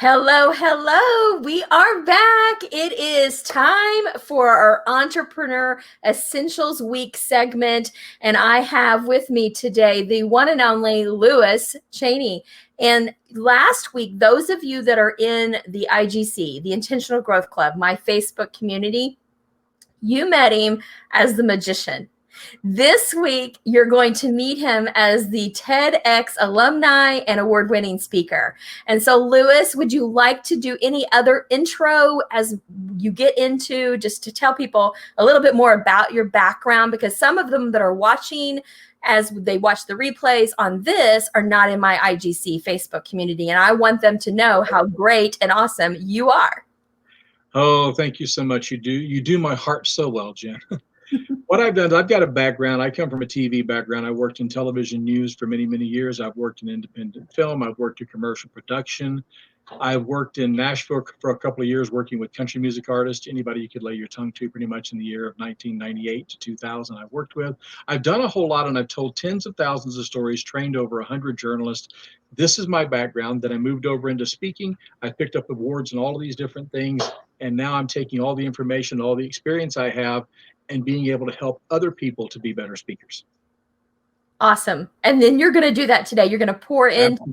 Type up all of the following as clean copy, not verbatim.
Hello, hello. We are back. It is time for our Entrepreneur Essentials Week segment. And I have with me today the one and only Lewis Chaney. And last week, those of you that are in the IGC, the Intentional Growth Club, my Facebook community, you met him as the magician. This week, you're going to meet him as the TEDx alumni and award-winning speaker. And so, Lewis, would you like to do any other intro as you get into, just to tell people a little bit more about your background? Because some of them that are watching as they watch the replays on this are not in my IGC Facebook community, and I want them to know how great and awesome you are. Oh, thank you so much. You do my heart so well, Jen. What I've done is I've got a background. I come from a TV background. I worked in television news for many, many years. I've worked in independent film. I've worked in commercial production. I've worked in Nashville for a couple of years working with country music artists, anybody you could lay your tongue to pretty much in the year of 1998 to 2000 I've worked with. I've done a whole lot, and I've told tens of thousands of stories, trained over 100 journalists. This is my background. Then I moved over into speaking. I picked up awards and all of these different things, and now I'm taking all the information, all the experience I have, and being able to help other people to be better speakers. Awesome. And then you're going to do that today. You're going to pour into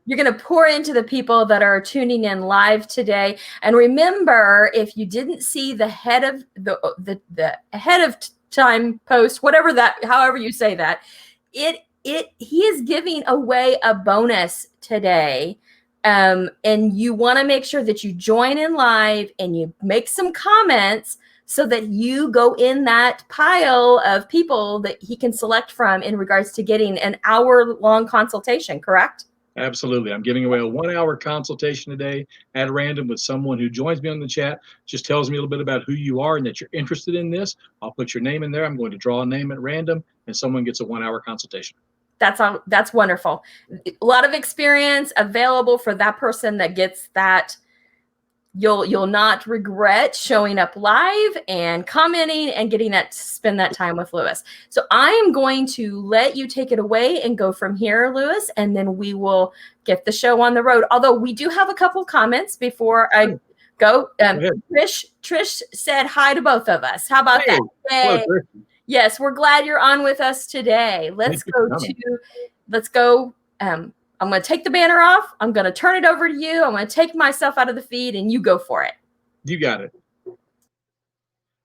the people that are tuning in live today. And remember, if you didn't see the head of the ahead of time post, whatever that, however you say that, he is giving away a bonus today. And you want to make sure that you join in live and you make some comments so that you go in that pile of people that he can select from in regards to getting an hour-long consultation, correct? Absolutely. I'm giving away a 1-hour consultation today at random with someone who joins me on the chat, just tells me a little bit about who you are and that you're interested in this. I'll put your name in there. I'm going to draw a name at random, and someone gets a 1-hour consultation. That's wonderful. A lot of experience available for that person that gets that. You'll not regret showing up live and commenting and getting to spend that time with Lewis. So I am going to let you take it away and go from here, Lewis, and then we will get the show on the road. Although we do have a couple comments before I go. Trish said hi to both of us. How about that? Hey. Yes, we're glad you're on with us today. Let's go. I'm going to take the banner off. I'm going to turn it over to you. I'm going to take myself out of the feed, and you go for it. You got it.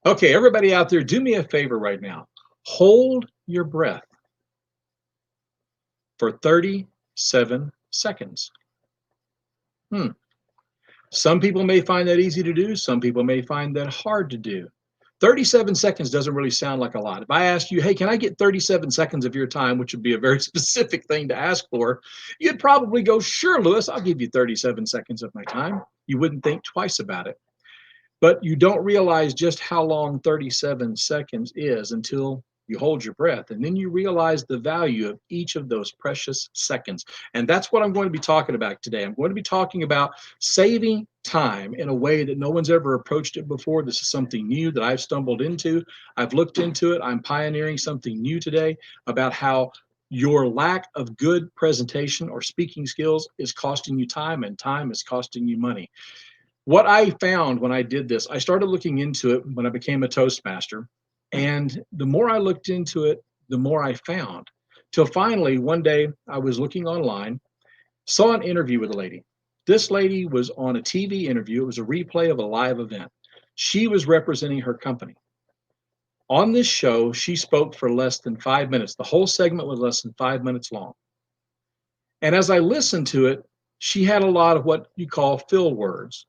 Okay, everybody out there, do me a favor right now. Hold your breath for 37 seconds. Some people may find that easy to do. Some people may find that hard to do. 37 seconds doesn't really sound like a lot. If I asked you, hey, can I get 37 seconds of your time, which would be a very specific thing to ask for, you'd probably go, sure, Lewis, I'll give you 37 seconds of my time. You wouldn't think twice about it. But you don't realize just how long 37 seconds is until you hold your breath, and then you realize the value of each of those precious seconds. And that's what I'm going to be talking about today. I'm going to be talking about saving time in a way that no one's ever approached it before. This is something new that I've stumbled into. I've looked into it. I'm pioneering something new today about how your lack of good presentation or speaking skills is costing you time, and time is costing you money. What I found when I did this, I started looking into it when I became a Toastmaster. And the more I looked into it, the more I found. Till finally, one day, I was looking online, saw an interview with a lady. This lady was on a TV interview. It was a replay of a live event. She was representing her company. On this show, she spoke for less than 5 minutes. The whole segment was less than 5 minutes long. And as I listened to it, she had a lot of what you call filler words.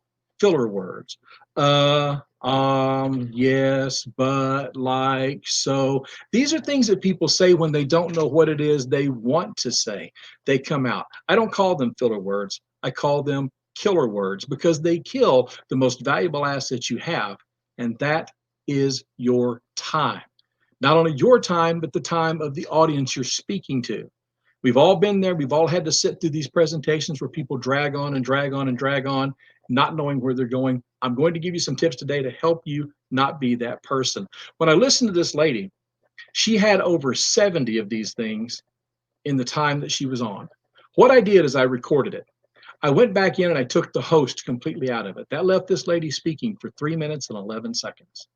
Yes, but, like, so. These are things that people say when they don't know what it is they want to say. They come out. I don't call them filler words. I call them killer words, because they kill the most valuable asset you have, and that is your time. Not only your time, but the time of the audience you're speaking to. We've all been there. We've all had to sit through these presentations where people drag on and drag on and drag on, not knowing where they're going. I'm going to give you some tips today to help you not be that person. When I listened to this lady, she had over 70 of these things in the time that she was on. What I did is I recorded it. I went back in and I took the host completely out of it. That left this lady speaking for 3 minutes and 11 seconds.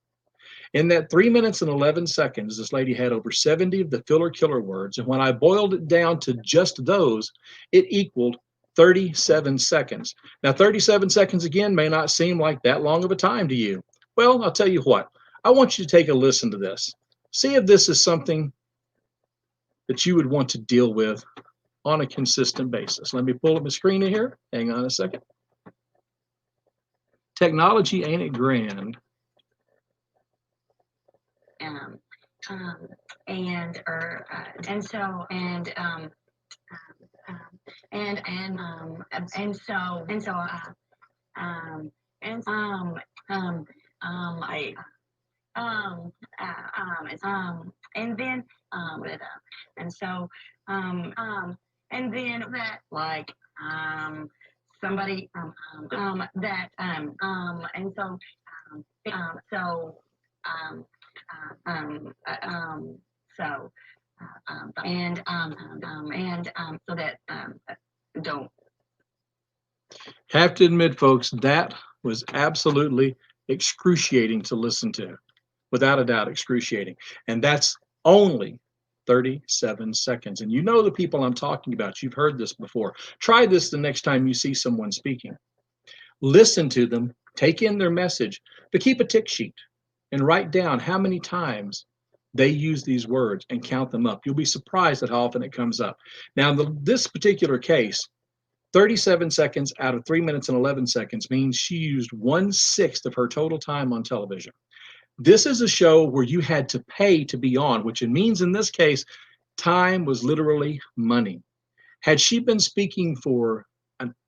In that 3 minutes and 11 seconds, this lady had over 70 of the filler killer words. And when I boiled it down to just those, it equaled 37 seconds. Now, 37 seconds again may not seem like that long of a time to you. Well, I'll tell you what, I want you to take a listen to this. See if this is something that you would want to deal with on a consistent basis. Let me pull up my screen in here. Hang on a second. Technology, ain't it grand? Have to admit, folks, that was absolutely excruciating to listen to. Without a doubt, excruciating. And that's only 37 seconds. And you know the people I'm talking about. You've heard this before. Try this the next time you see someone speaking. Listen to them, take in their message, but keep a tick sheet and write down how many times they use these words and count them up. You'll be surprised at how often it comes up. Now, in this particular case, 37 seconds out of 3 minutes and 11 seconds means she used 1/6 of her total time on television. This is a show where you had to pay to be on, which it means in this case, time was literally money. Had she been speaking for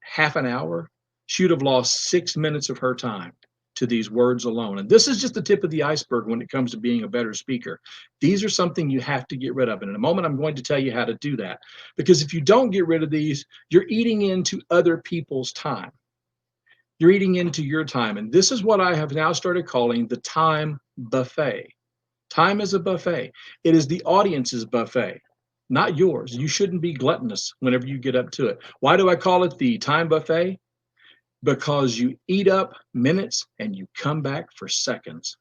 half an hour, she would have lost 6 minutes of her time to these words alone. And this is just the tip of the iceberg when it comes to being a better speaker. These are something you have to get rid of. And in a moment, I'm going to tell you how to do that. Because if you don't get rid of these, you're eating into other people's time. You're eating into your time. And this is what I have now started calling the time buffet. Time is a buffet. It is the audience's buffet, not yours. You shouldn't be gluttonous whenever you get up to it. Why do I call it the time buffet? Because you eat up minutes and you come back for seconds.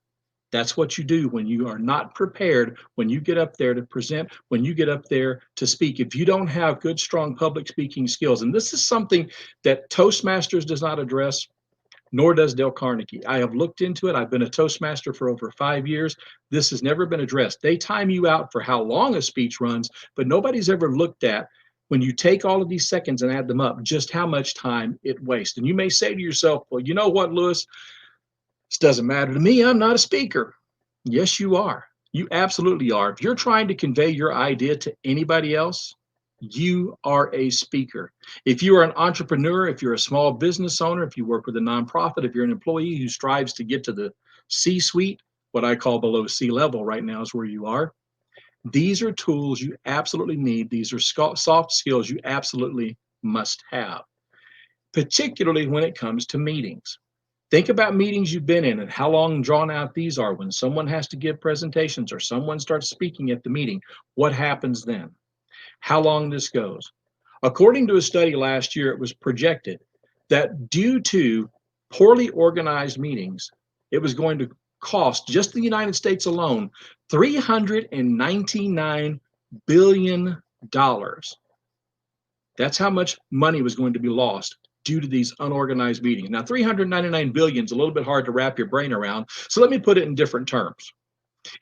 That's what you do when you are not prepared, when you get up there to present, when you get up there to speak. If you don't have good, strong public speaking skills, and this is something that Toastmasters does not address, nor does Dale Carnegie. I have looked into it. I've been a Toastmaster for over 5 years. This has never been addressed. They time you out for how long a speech runs, but nobody's ever looked at, when you take all of these seconds and add them up, just how much time it wastes. And you may say to yourself, well, you know what, Lewis? This doesn't matter to me. I'm not a speaker. Yes, you are. You absolutely are. If you're trying to convey your idea to anybody else, you are a speaker. If you are an entrepreneur, if you're a small business owner, if you work with a nonprofit, if you're an employee who strives to get to the C-suite, what I call below C-level right now is where you are. These are tools you absolutely need. These are soft skills you absolutely must have, particularly when it comes to meetings. Think about meetings you've been in and how long drawn out these are. When someone has to give presentations or someone starts speaking at the meeting, what happens then? How long this goes? According to a study last year, it was projected that due to poorly organized meetings, it was going to cost just the United States alone $399 billion. That's how much money was going to be lost due to these unorganized meetings. Now, 399 billion is a little bit hard to wrap your brain around, so let me put it in different terms.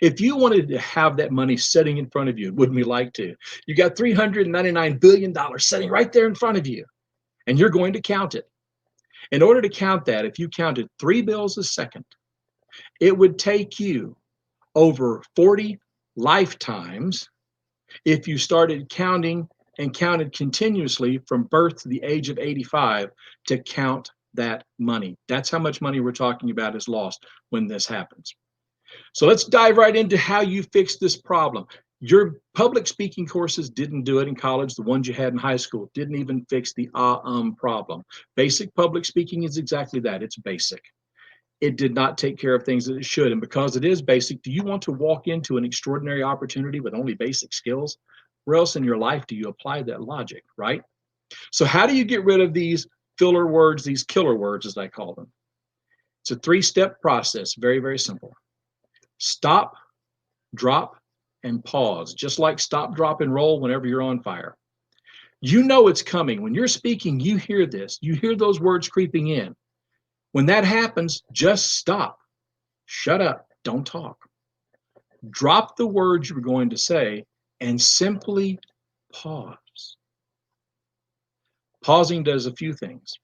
If you wanted to have that money sitting in front of you, wouldn't we like to? You got $399 billion sitting right there in front of you, and you're going to count it. In order to count that, if you counted 3 bills a second, it would take you over 40 lifetimes if you started counting and counted continuously from birth to the age of 85 to count that money. That's how much money we're talking about is lost when this happens. So let's dive right into how you fix this problem. Your public speaking courses didn't do it in college. The ones you had in high school didn't even fix the problem. Basic public speaking is exactly that. It's basic. It did not take care of things that it should. And because it is basic, do you want to walk into an extraordinary opportunity with only basic skills? Where else in your life do you apply that logic, right? So how do you get rid of these filler words, these killer words, as I call them. It's a 3-step process, very, very simple. Stop, drop, and pause, just like stop, drop, and roll whenever you're on fire. You know it's coming. When you're speaking, you hear this. You hear those words creeping in. When that happens, just stop. Shut up. Don't talk. Drop the words you're going to say and simply pause. Pausing does a few things.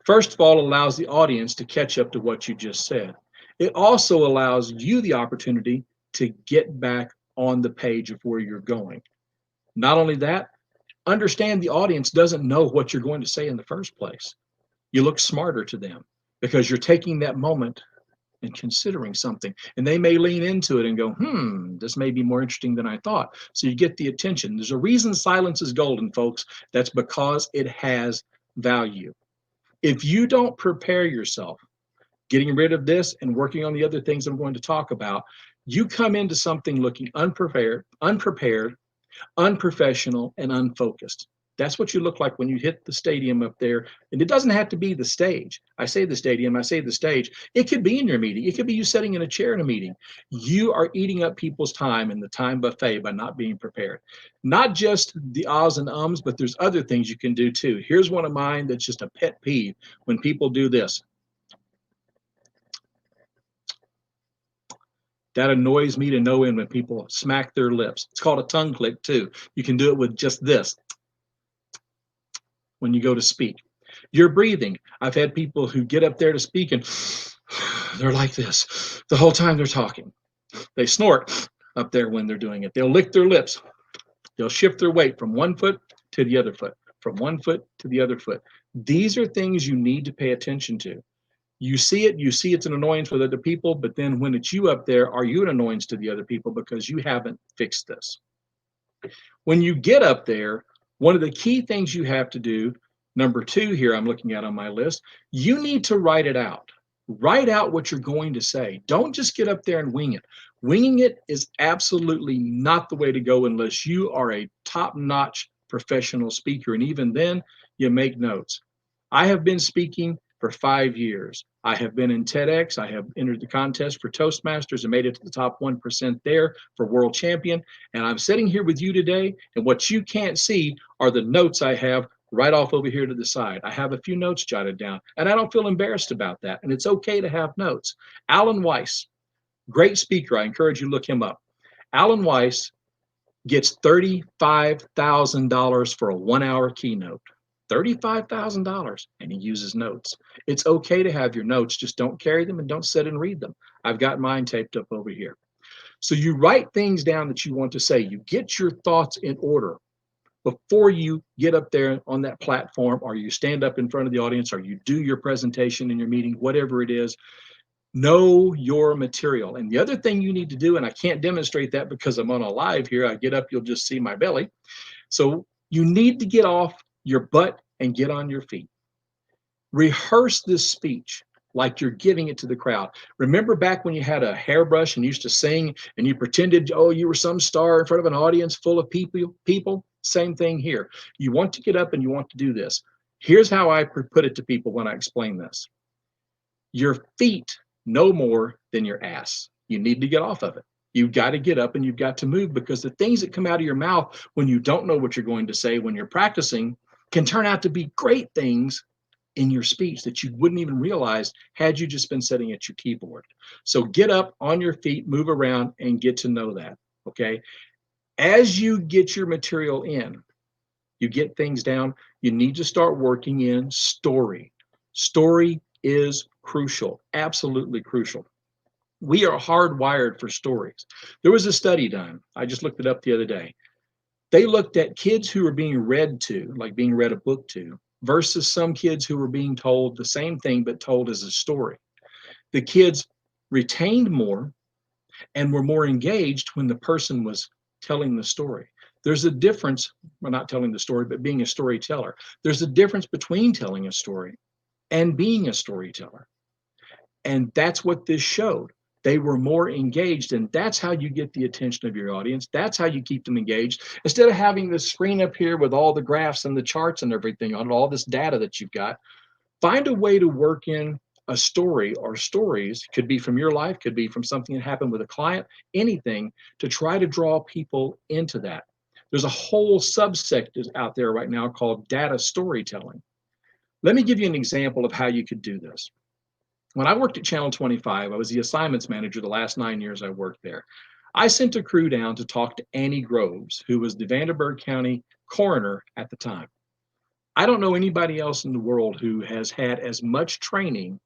First of all, it allows the audience to catch up to what you just said. It also allows you the opportunity to get back on the page of where you're going. Not only that, understand the audience doesn't know what you're going to say in the first place. You look smarter to them because you're taking that moment and considering something. And they may lean into it and go, this may be more interesting than I thought. So you get the attention. There's a reason silence is golden, folks. That's because it has value. If you don't prepare yourself, getting rid of this and working on the other things I'm going to talk about, you come into something looking unprepared, unprofessional, and unfocused. That's what you look like when you hit the stadium up there. And it doesn't have to be the stage. I say the stadium, I say the stage. It could be in your meeting. It could be you sitting in a chair in a meeting. You are eating up people's time in the time buffet by not being prepared. Not just the ahs and ums, but there's other things you can do too. Here's one of mine that's just a pet peeve when people do this. That annoys me to no end when people smack their lips. It's called a tongue click too. You can do it with just this when you go to speak. You're breathing. I've had people who get up there to speak and they're like this the whole time they're talking. They snort up there when they're doing it. They'll lick their lips. They'll shift their weight from one foot to the other foot, from one foot to the other foot. These are things you need to pay attention to. You see it's an annoyance with other people, but then when it's you up there, are you an annoyance to the other people because you haven't fixed this? When you get up there, one of the key things you have to do, number 2 here I'm looking at on my list, you need to write it out. Write out what you're going to say. Don't just get up there and wing it. Winging it is absolutely not the way to go unless you are a top-notch professional speaker. And even then, you make notes. I have been speaking for 5 years. I have been in TEDx. I have entered the contest for Toastmasters and made it to the top 1% there for world champion. And I'm sitting here with you today, and what you can't see are the notes I have right off over here to the side. I have a few notes jotted down, and I don't feel embarrassed about that. And it's okay to have notes. Alan Weiss, great speaker. I encourage you to look him up. Alan Weiss gets $35,000 for a 1-hour keynote. $35,000, and he uses notes. It's okay to have your notes, just don't carry them and don't sit and read them. I've got mine taped up over here. So you write things down that you want to say. You get your thoughts in order before you get up there on that platform, or you stand up in front of the audience, or you do your presentation in your meeting, whatever it is. Know your material. And the other thing you need to do, and I can't demonstrate that because I'm on a live here, I get up, you'll just see my belly. So you need to get off your butt and get on your feet. Rehearse this speech like you're giving it to the crowd. Remember back when you had a hairbrush and used to sing and you pretended, oh, you were some star in front of an audience full of people? Same thing here. You want to get up and you want to do this. Here's how I put it to people when I explain this. Your feet know more than your ass. You need to get off of it. You've got to get up and you've got to move, because the things that come out of your mouth when you don't know what you're going to say, when you're practicing, can turn out to be great things in your speech that you wouldn't even realize had you just been sitting at your keyboard. So get up on your feet, move around, and get to know that, okay? As you get your material in, you get things down, you need to start working in story. Story is crucial, absolutely crucial. We are hardwired for stories. There was a study done, I just looked it up the other day. They looked at kids who were being read to, like being read a book to, versus some kids who were being told the same thing but told as a story. The kids retained more and were more engaged when the person was telling the story. There's a difference, well, not telling the story, but being a storyteller. There's a difference between telling a story and being a storyteller. And that's what this showed. They were more engaged, and that's how you get the attention of your audience. That's how you keep them engaged. Instead of having this screen up here with all the graphs and the charts and everything on it, all this data that you've got, Find a way to work in a story or stories, could be from your life, could be from something that happened with a client, anything, to try to draw people into that. There's a whole subsect out there right now called data storytelling. Let me give you an example of how you could do this. When I worked at Channel 25, I was the assignments manager the last 9 years I worked there. I sent a crew down to talk to Annie Groves, who was the Vanderburgh County coroner at the time. I don't know anybody else in the world who has had as much training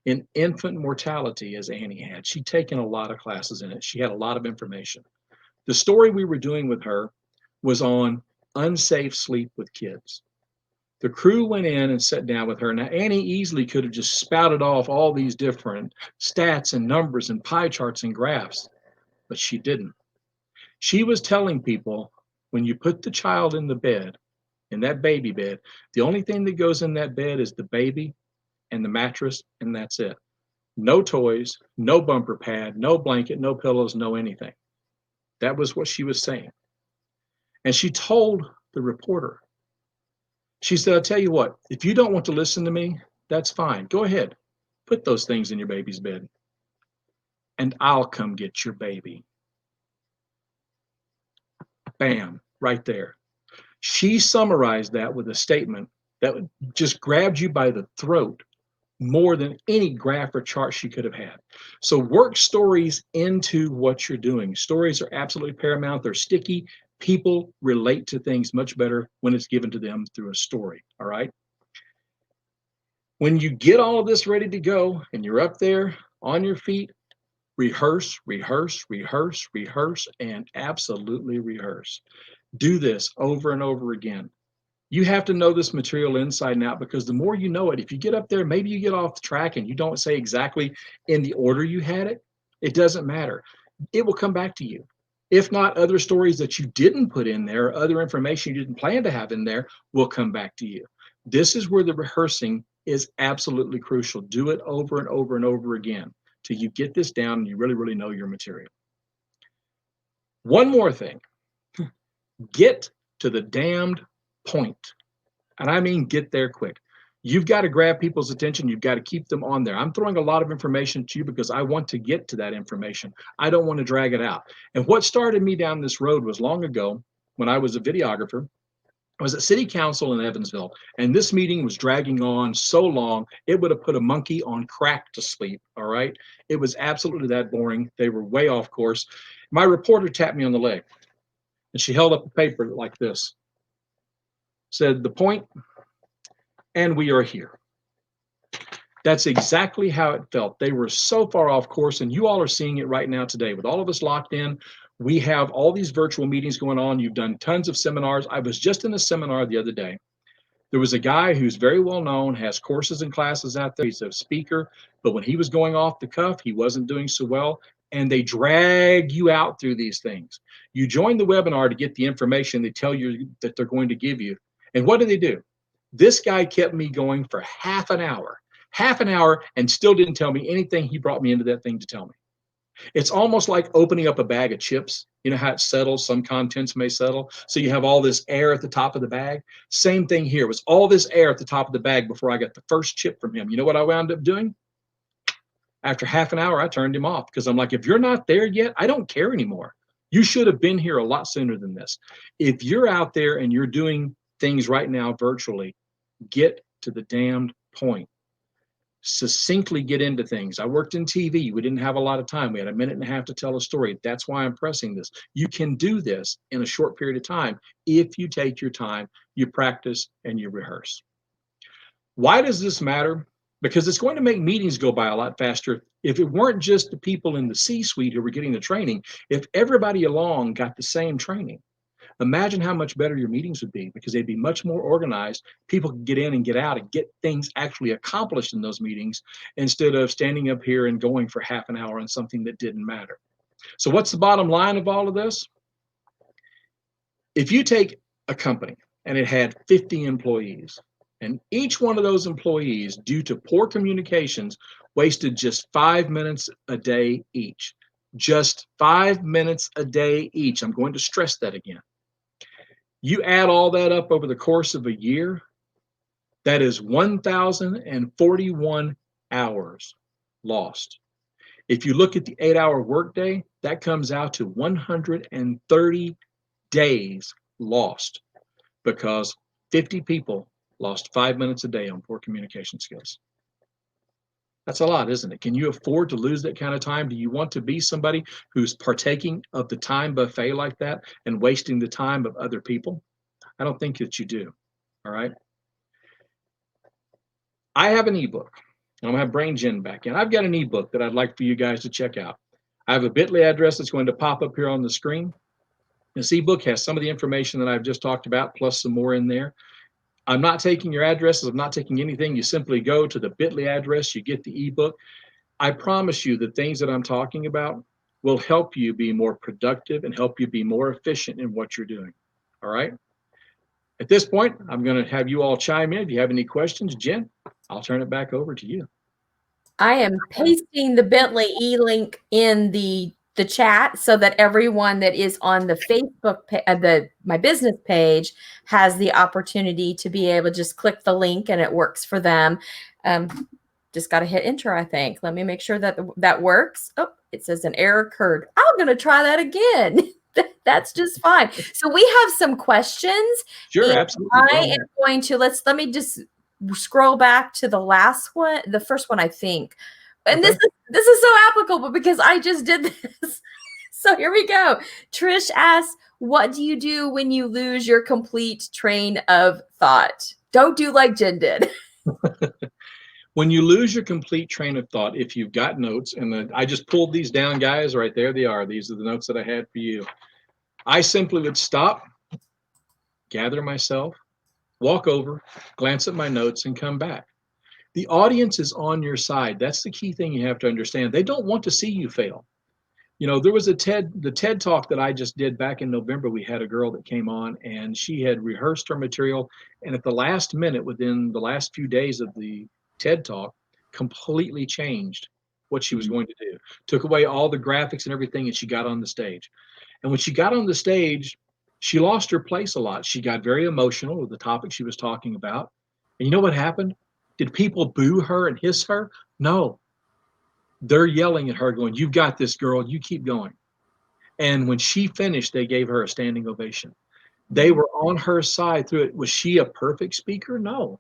in infant mortality as Annie had. She'd taken a lot of classes in it. She had a lot of information. The story we were doing with her was on unsafe sleep with kids. The crew went in and sat down with her. Now, Annie easily could have just spouted off all these different stats and numbers and pie charts and graphs, but she didn't. She was telling people, when you put the child in the bed, in that baby bed, the only thing that goes in that bed is the baby and the mattress, and that's it. No toys, no bumper pad, no blanket, no pillows, no anything. That was what she was saying. And she told the reporter, she said, I'll tell you what, if you don't want to listen to me, that's fine. Go ahead. Put those things in your baby's bed, and I'll come get your baby. Bam, right there. She summarized that with a statement that just grabbed you by the throat more than any graph or chart she could have had. So work stories into what you're doing. Stories are absolutely paramount. They're sticky. People relate to things much better when it's given to them through a story, all right? When you get all of this ready to go and you're up there on your feet, rehearse, rehearse, rehearse, rehearse, and absolutely rehearse. Do this over and over again. You have to know this material inside and out, because the more you know it, if you get up there, maybe you get off the track and you don't say exactly in the order you had it, it doesn't matter. It will come back to you. If not, other stories that you didn't put in there, other information you didn't plan to have in there will come back to you. This is where the rehearsing is absolutely crucial. Do it over and over and over again till you get this down and you really, really know your material. One more thing, get to the damned point. And I mean, get there quick. You've got to grab people's attention. You've got to keep them on there. I'm throwing a lot of information to you because I want to get to that information. I don't want to drag it out. And what started me down this road was long ago when I was a videographer. I was at City Council in Evansville, and this meeting was dragging on so long, it would have put a monkey on crack to sleep, all right? It was absolutely that boring. They were way off course. My reporter tapped me on the leg, and she held up a paper like this. Said, the point, and we are here. That's exactly how it felt. They were so far off course, and you all are seeing it right now today. With all of us locked in, we have all these virtual meetings going on. You've done tons of seminars. I was just in a seminar the other day. There was a guy who's very well known, has courses and classes out there. He's a speaker, but when he was going off the cuff, he wasn't doing so well, and they drag you out through these things. You join the webinar to get the information they tell you that they're going to give you. And what do? This guy kept me going for half an hour, and still didn't tell me anything he brought me into that thing to tell me. It's almost like opening up a bag of chips. You know how it settles, some contents may settle. So you have all this air at the top of the bag. Same thing here. It was all this air at the top of the bag before I got the first chip from him. You know what I wound up doing? After half an hour, I turned him off because I'm like, if you're not there yet, I don't care anymore. You should have been here a lot sooner than this. If you're out there and you're doing things right now virtually, get to the damned point. Succinctly get into things. I worked in TV. We didn't have a lot of time. We had a minute and a half to tell a story. That's why I'm pressing this. You can do this in a short period of time if you take your time, you practice, and you rehearse. Why does this matter? Because it's going to make meetings go by a lot faster. If it weren't just the people in the C-suite who were getting the training, if everybody along got the same training, imagine how much better your meetings would be, because they'd be much more organized. People could get in and get out and get things actually accomplished in those meetings instead of standing up here and going for half an hour on something that didn't matter. So what's the bottom line of all of this? If you take a company and it had 50 employees, and each one of those employees, due to poor communications, wasted just 5 minutes a day each. Just 5 minutes a day each. I'm going to stress that again. You add all that up over the course of a year, That is 1,041 hours lost. If you look at the 8-hour workday, that comes out to 130 days lost because 50 people lost 5 minutes a day on poor communication skills. That's a lot, isn't it? Can you afford to lose that kind of time? Do you want to be somebody who's partaking of the time buffet like that and wasting the time of other people? I don't think that you do. All right. I have an ebook. I'm going to have Brain Gen back in. I've got an ebook that I'd like for you guys to check out. I have a bit.ly address that's going to pop up here on the screen. This ebook has some of the information that I've just talked about, plus some more in there. I'm not taking your addresses. I'm not taking anything. You simply go to the bit.ly address. You get the ebook. I promise you the things that I'm talking about will help you be more productive and help you be more efficient in what you're doing. All right. At this point, I'm going to have you all chime in. If you have any questions, Jen, I'll turn it back over to you. I am pasting the bit.ly e-link in the chat so that everyone that is on the Facebook, my business page, has the opportunity to be able to just click the link and it works for them. Just got to hit enter, I think. Let me make sure that that works. Oh, it says an error occurred. I'm going to try that again. That's just fine. So we have some questions. Sure, absolutely. I am going to let me just scroll back to the last one, the first one, I think. And okay. This is so applicable because I just did this. So here we go. Trish asks, what do you do when you lose your complete train of thought? Don't do like Jen did. When you lose your complete train of thought, if you've got notes, and I just pulled these down, guys, right there they are. These are the notes that I had for you. I simply would stop, gather myself, walk over, glance at my notes, and come back. The audience is on your side. That's the key thing you have to understand. They don't want to see you fail. You know, there was the TED talk that I just did back in November. We had a girl that came on and she had rehearsed her material. And at the last minute, within the last few days of the TED talk, completely changed what she was going to do. Took away all the graphics and everything, and she got on the stage. And when she got on the stage, she lost her place a lot. She got very emotional with the topic she was talking about. And you know what happened? Did people boo her and hiss her? No. They're yelling at her, going, "You've got this, girl. You keep going." And when she finished, they gave her a standing ovation. They were on her side through it. Was she a perfect speaker? No.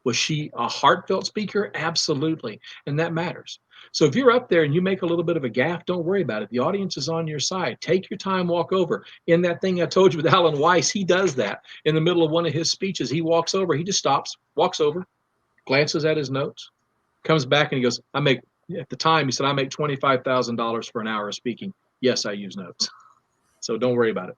Was she a heartfelt speaker? Absolutely. And that matters. So if you're up there and you make a little bit of a gaffe, don't worry about it. The audience is on your side. Take your time, walk over. In that thing I told you with Alan Weiss, he does that. In the middle of one of his speeches, he walks over, he just stops, walks over, glances at his notes, comes back and he goes, at the time, he said, I make $25,000 for an hour of speaking. Yes, I use notes. So don't worry about it.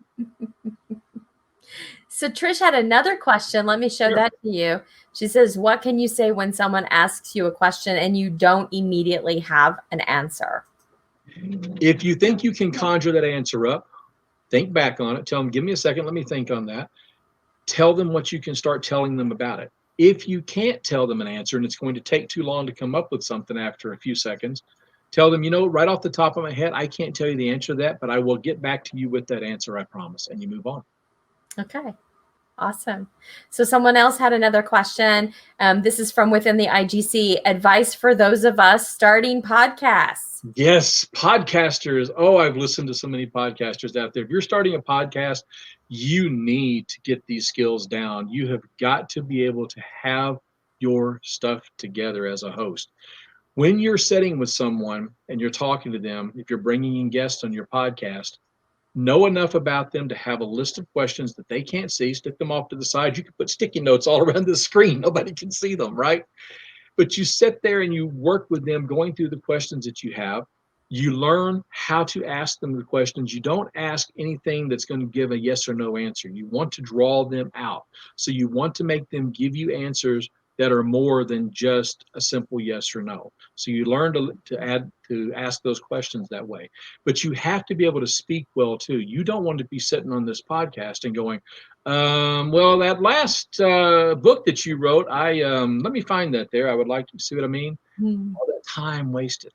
So Trish had another question. Let me show that to you. She says, what can you say when someone asks you a question and you don't immediately have an answer? If you think you can conjure that answer up, think back on it. Tell them, give me a second. Let me think on that. Tell them what you can start telling them about it. If you can't tell them an answer and it's going to take too long to come up with something after a few seconds, tell them, right off the top of my head, I can't tell you the answer to that, but I will get back to you with that answer, I promise. And you move on. Okay. Awesome. So someone else had another question. This is from within the IGC. Advice for those of us starting podcasts. Yes, podcasters. Oh, I've listened to so many podcasters out there. If you're starting a podcast, you need to get these skills down. You have got to be able to have your stuff together as a host. When you're sitting with someone and you're talking to them, if you're bringing in guests on your podcast, know enough about them to have a list of questions that they can't see, stick them off to the side. You can put sticky notes all around the screen. Nobody can see them, right? But you sit there and you work with them going through the questions that you have. You learn how to ask them the questions. You don't ask anything that's going to give a yes or no answer. You want to draw them out. So you want to make them give you answers that are more than just a simple yes or no. So you learn to ask those questions that way. But you have to be able to speak well too. You don't want to be sitting on this podcast and going, well, that last book that you wrote, let me find that there. I would like to see what I mean. All that time wasted.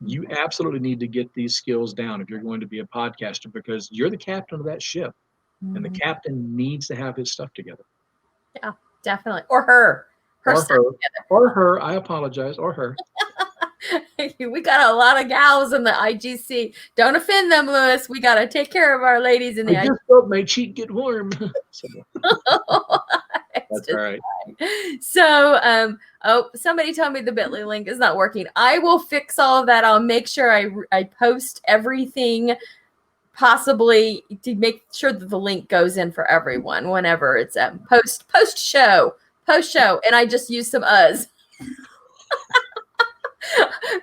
You absolutely need to get these skills down if you're going to be a podcaster, because you're the captain of that ship, and the captain needs to have his stuff together. Yeah, definitely. Or her. Or her. Or her. I apologize. Or her. We got a lot of gals in the IGC. Don't offend them, Lewis. We got to take care of our ladies in the I just felt my cheek get warm. That's all right. So, oh, somebody told me the Bitly link is not working. I will fix all of that. I'll make sure I post everything possibly to make sure that the link goes in for everyone whenever it's post show, and I just use some us.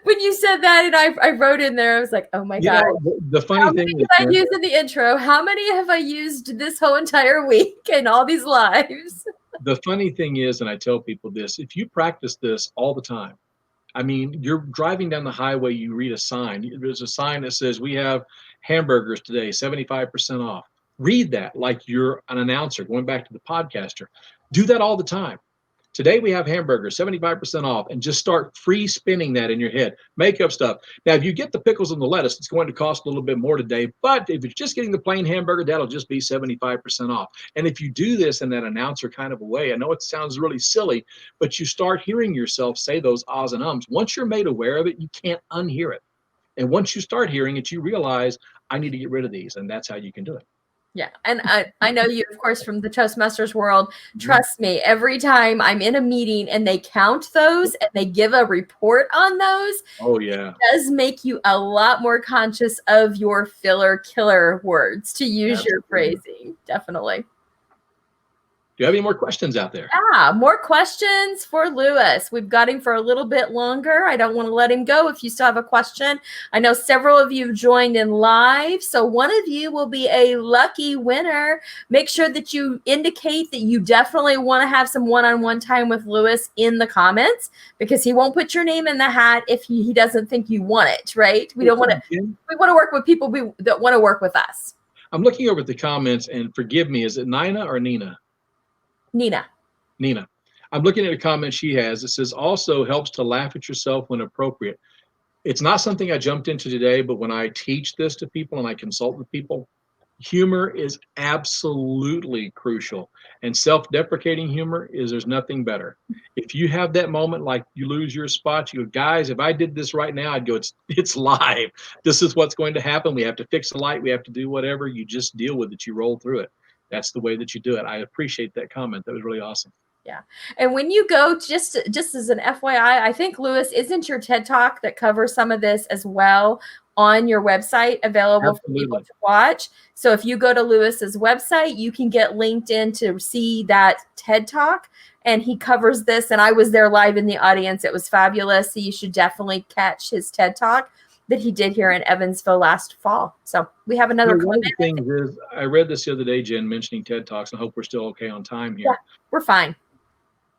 When you said that and I wrote in there, I was like, oh my God. The funny thing is, I used in the intro. How many have I used this whole entire week and all these lives? The funny thing is, and I tell people this, if you practice this all the time, I mean, you're driving down the highway, you read a sign. There's a sign that says, we have hamburgers today, 75% off. Read that like you're an announcer, going back to the podcaster. Do that all the time. Today we have hamburgers, 75% off, and just start free spinning that in your head. Make up stuff. Now, if you get the pickles and the lettuce, it's going to cost a little bit more today, but if you're just getting the plain hamburger, that'll just be 75% off. And if you do this in that announcer kind of a way, I know it sounds really silly, but you start hearing yourself say those ahs and ums. Once you're made aware of it, you can't unhear it. And once you start hearing it, you realize, I need to get rid of these, and that's how you can do it. Yeah. And I know you, of course, from the Toastmasters world. Trust me, every time I'm in a meeting and they count those and they give a report on those, oh yeah, it does make you a lot more conscious of your filler killer words, to use your phrasing. Definitely. Do you have any more questions out there? Yeah, more questions for Lewis. We've got him for a little bit longer. I don't want to let him go if you still have a question. I know several of you joined in live, so one of you will be a lucky winner. Make sure that you indicate that you definitely want to have some one-on-one time with Lewis in the comments, because he won't put your name in the hat if he doesn't think you want it, right? We don't want to. We want to work with people that want to work with us. I'm looking over at the comments, and forgive me, is it Nina or Nina? Nina. I'm looking at a comment she has. It says, also helps to laugh at yourself when appropriate. It's not something I jumped into today, but when I teach this to people and I consult with people, humor is absolutely crucial. And self-deprecating humor there's nothing better. If you have that moment, like you lose your spot, you go, guys, if I did this right now, I'd go, it's live. This is what's going to happen. We have to fix the light. We have to do whatever. You just deal with it. You roll through it. That's the way that you do it. I appreciate that comment. That was really awesome. Yeah. And when you go, just as an FYI, I think, Lewis, isn't your TED Talk that covers some of this as well on your website available for people to watch? So if you go to Lewis's website, you can get linked in to see that TED Talk, and he covers this. And I was there live in the audience. It was fabulous. So you should definitely catch his TED Talk that he did here in Evansville last fall. So we have another one of the things is, I read this the other day, Jen, mentioning TED Talks, and I hope we're still okay on time here. Yeah, we're fine.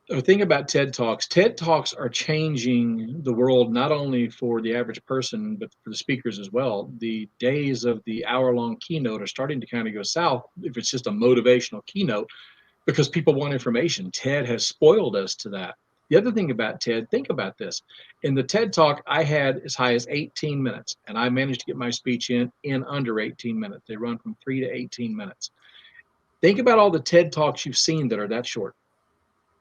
The thing about TED Talks are changing the world, not only for the average person, but for the speakers as well. The days of the hour-long keynote are starting to kind of go south if it's just a motivational keynote, because people want information. TED has spoiled us to that. The other thing about TED, think about this. In the TED Talk, I had as high as 18 minutes, and I managed to get my speech in under 18 minutes. They run from 3 to 18 minutes. Think about all the TED Talks you've seen that are that short.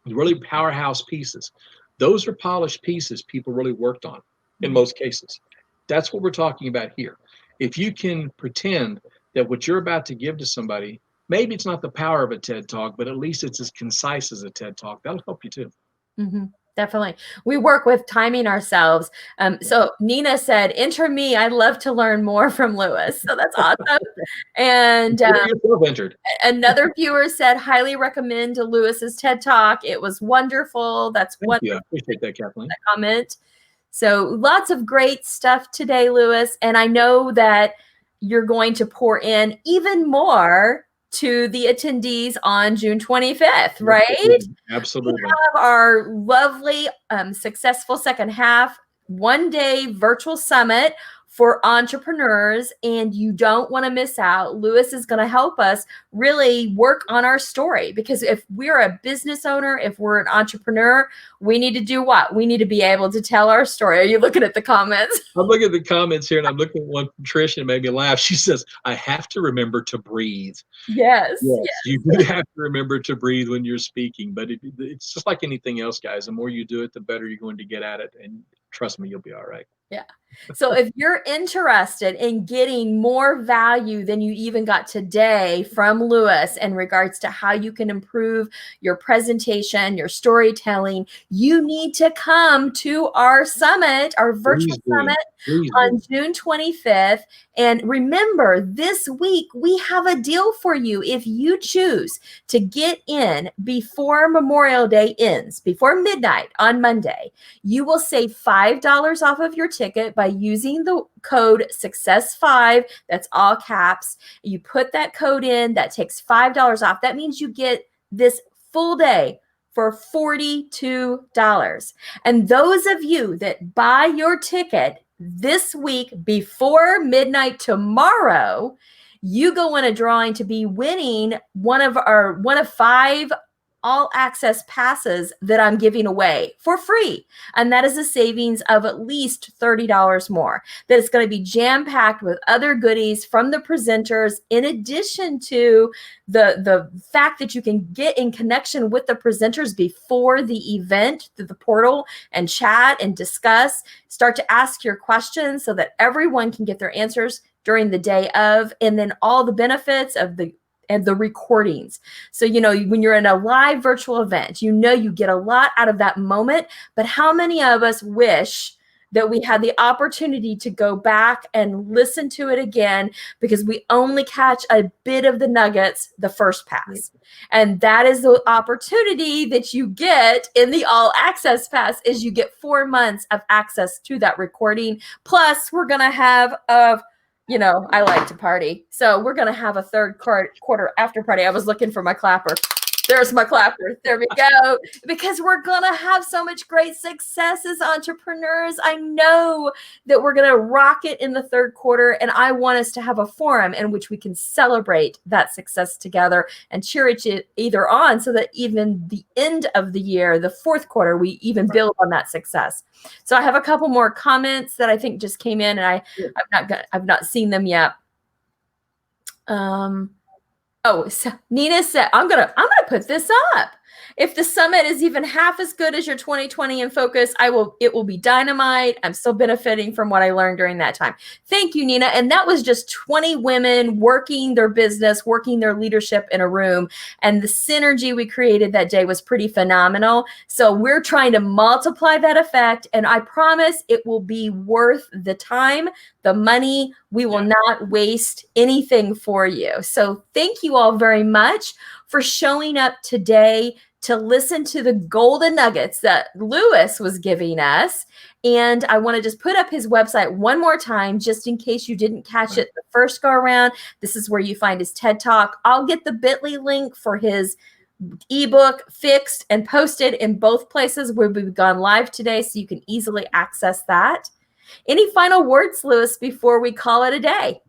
Really powerhouse pieces. Those are polished pieces people really worked on in most cases. That's what we're talking about here. If you can pretend that what you're about to give to somebody, maybe it's not the power of a TED Talk, but at least it's as concise as a TED Talk. That'll help you too. Mm-hmm. Definitely. We work with timing ourselves. So Nina said, enter me. I'd love to learn more from Lewis. So that's awesome. And another viewer said, highly recommend Lewis's TED Talk. It was wonderful. That's wonderful. Yeah, appreciate that, Kathleen. That comment. So lots of great stuff today, Lewis. And I know that you're going to pour in even more to the attendees on June 25th, right? Absolutely. We have our lovely, successful second half, one-day virtual summit for entrepreneurs, and you don't want to miss out. Lewis is going to help us really work on our story, because if we're a business owner, if we're an entrepreneur, we need to do what? We need to be able to tell our story. Are you looking at the comments? I'm looking at the comments here, and I'm looking at one from Trish, and it made me laugh. She says, I have to remember to breathe. Yes. Yes, you do have to remember to breathe when you're speaking, but it's just like anything else, guys. The more you do it, the better you're going to get at it. And trust me, you'll be all right. Yeah. So if you're interested in getting more value than you even got today from Lewis in regards to how you can improve your presentation, your storytelling, you need to come to our summit, our virtual summit on June 25th. And remember, this week we have a deal for you. If you choose to get in before Memorial Day ends, before midnight on Monday, you will save $5 off of your ticket by using the code SUCCESS5. That's all caps. You put that code in, that takes $5 off. That means you get this full day for $42. And those of you that buy your ticket this week before midnight tomorrow, you go in a drawing to be winning one of 5 all access passes that I'm giving away for free. And that is a savings of at least $30 more. That is going to be jam-packed with other goodies from the presenters, in addition to the fact that you can get in connection with the presenters before the event through the portal and chat and discuss, start to ask your questions so that everyone can get their answers during the day of, and then all the benefits of the recordings. So, when you're in a live virtual event, you get a lot out of that moment. But how many of us wish that we had the opportunity to go back and listen to it again, because we only catch a bit of the nuggets the first pass? And that is the opportunity that you get in the all access pass, is you get 4 months of access to that recording. Plus, we're going to have I like to party. So we're going to have a third quarter after party. I was looking for my clapper. There's my clapper. There we go. Because we're going to have so much great success as entrepreneurs. I know that we're going to rock it in the third quarter, and I want us to have a forum in which we can celebrate that success together and cheer it either on, so that even the end of the year, the fourth quarter, we even build on that success. So I have a couple more comments that I think just came in, and I've not seen them yet. So Nina said, I'm gonna put this up. If the summit is even half as good as your 2020 in focus, it will be dynamite. I'm still benefiting from what I learned during that time. Thank you, Nina. And that was just 20 women working their business, working their leadership in a room. And the synergy we created that day was pretty phenomenal. So we're trying to multiply that effect. And I promise it will be worth the time, the money. We will not waste anything for you. So thank you all very much for showing up today to listen to the golden nuggets that Lewis was giving us. And I want to just put up his website one more time, just in case you didn't catch it the first go around. This is where you find his TED Talk. I'll get the bit.ly link for his ebook fixed and posted in both places where we've gone live today, so you can easily access that. Any final words, Lewis, before we call it a day?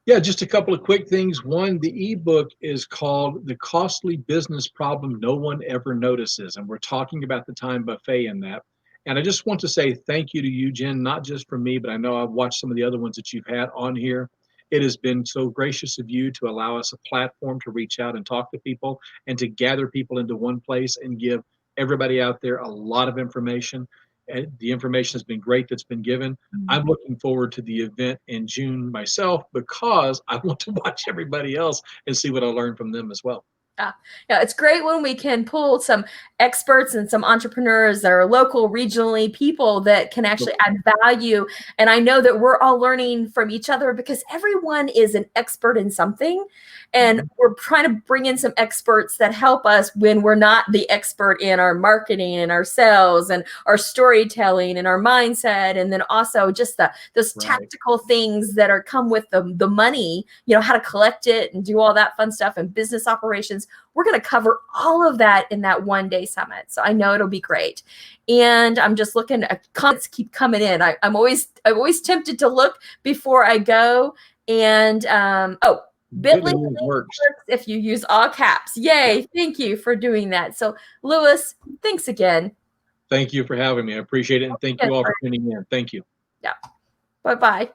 Yeah, just a couple of quick things. One, the ebook is called The Costly Business Problem No One Ever Notices. And we're talking about the time buffet in that. And I just want to say thank you to you, Jen, not just for me, but I know I've watched some of the other ones that you've had on here. It has been so gracious of you to allow us a platform to reach out and talk to people, and to gather people into one place and give everybody out there a lot of information. And the information has been great that's been given. I'm looking forward to the event in June myself, because I want to watch everybody else and see what I learn from them as well. Yeah, it's great when we can pull some experts and some entrepreneurs that are local, regionally, people that can actually add value. And I know that we're all learning from each other, because everyone is an expert in something. And we're trying to bring in some experts that help us when we're not the expert in our marketing and our sales and our storytelling and our mindset. And then also just those tactical things that come with the money, how to collect it and do all that fun stuff, and business operations. questions. We're going to cover all of that in that one-day summit. So I know it'll be great. And I'm just looking at comments keep coming in. I'm always tempted to look before I go. And Bitly works if you use all caps. Yay. Thank you for doing that. So Lewis, thanks again. Thank you for having me. I appreciate it. And thank you all for tuning in. Thank you. Yeah. Bye-bye.